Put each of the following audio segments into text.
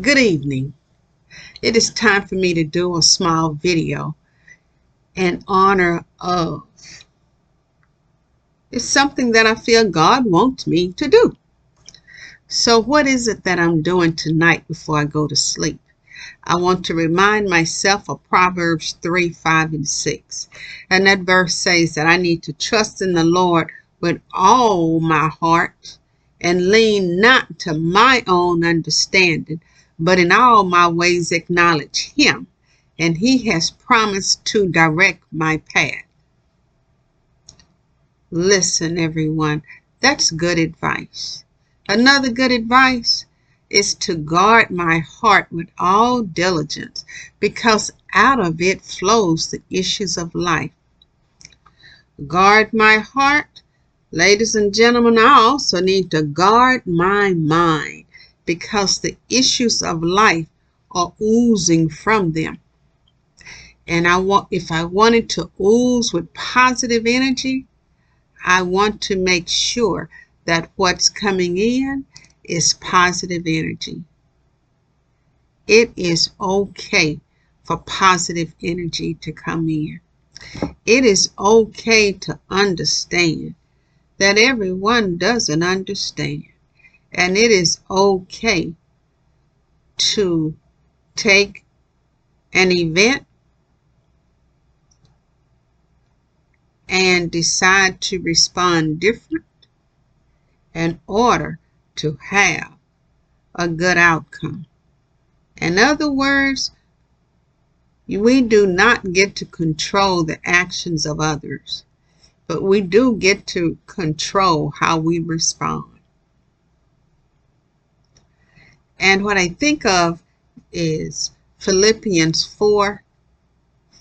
Good evening. It is time for me to do a small video in honor of. It's something that I feel God wants me to do. So what is it that I'm doing tonight before I go to sleep? I want to remind myself of Proverbs 3, 5, and 6. And that verse says that I need to trust in the Lord with all my heart and lean not to my own understanding, but in all my ways acknowledge Him, and He has promised to direct my path. Listen, everyone, that's good advice. Another good advice is to guard my heart with all diligence, because out of it flows the issues of life. Guard my heart. Ladies and gentlemen, I also need to guard my mind, because the issues of life are oozing from them. And if I wanted to ooze with positive energy, I want to make sure that what's coming in is positive energy. It is okay for positive energy to come in. It is okay to understand that everyone doesn't understand. And it is okay to take an event and decide to respond different in order to have a good outcome. In other words, we do not get to control the actions of others, but we do get to control how we respond. And what I think of is Philippians 4,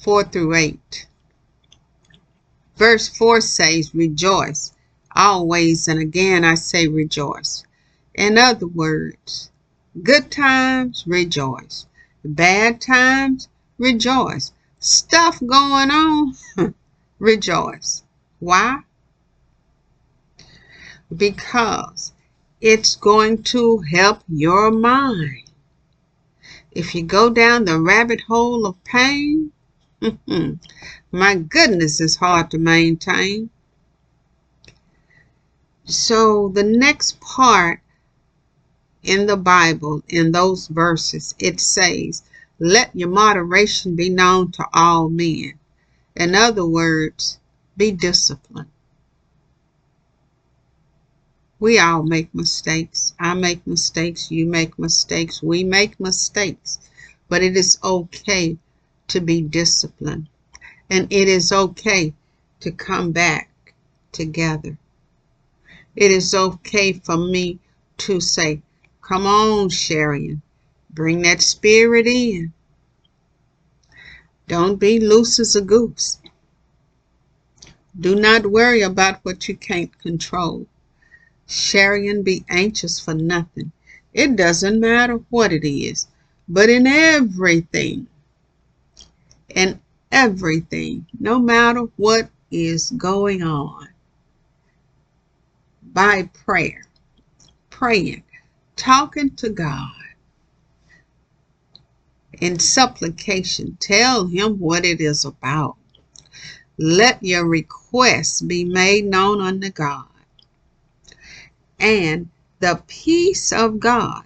4 through 8. Verse 4 says, rejoice always, and again I say rejoice. In other words, good times, rejoice. Bad times, rejoice. Stuff going on, rejoice. Why? Because it's going to help your mind. If you go down the rabbit hole of pain, my goodness, it's hard to maintain. So the next part in the Bible, in those verses, it says, let your moderation be known to all men. In other words, be disciplined. We all make mistakes. I make mistakes. You make mistakes. We make mistakes. But it is okay to be disciplined. And it is okay to come back together. It is okay for me to say, come on, Sharon, bring that spirit in. Don't be loose as a goose. Do not worry about what you can't control. Sharon, be anxious for nothing. It doesn't matter what it is, but in everything, no matter what is going on, by prayer, praying, talking to God, in supplication, tell Him what it is about. Let your requests be made known unto God. And the peace of God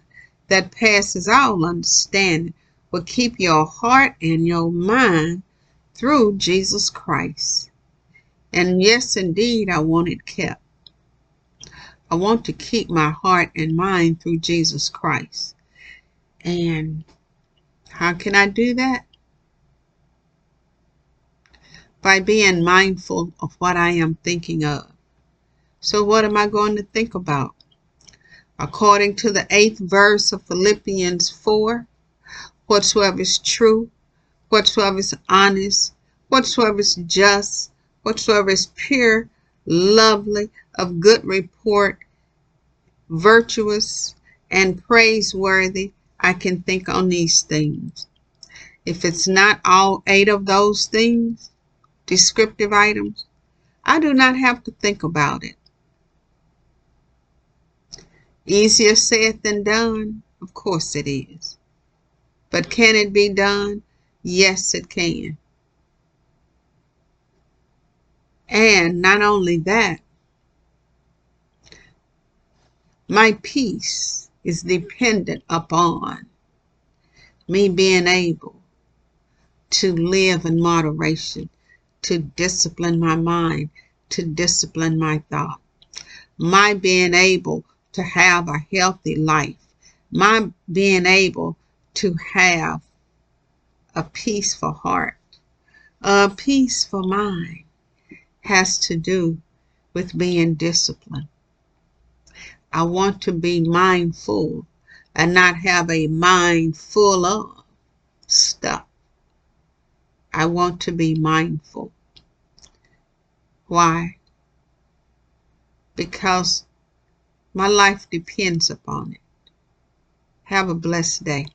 that passes all understanding will keep your heart and your mind through Jesus Christ. And yes, indeed, I want it kept. I want to keep my heart and mind through Jesus Christ. And how can I do that? By being mindful of what I am thinking of. So what am I going to think about? According to the 8th verse of Philippians 4, whatsoever is true, whatsoever is honest, whatsoever is just, whatsoever is pure, lovely, of good report, virtuous, and praiseworthy, I can think on these things. If it's not all 8 of those things, descriptive items, I do not have to think about it. Easier said than done? Of course it is. But can it be done? Yes, it can. And not only that, my peace is dependent upon me being able to live in moderation, to discipline my mind, to discipline my thought. My being able to have a healthy life, my being able to have a peaceful heart, a peaceful mind has to do with being disciplined. I want to be mindful and not have a mind full of stuff. I want to be mindful. Why? Because my life depends upon it. Have a blessed day.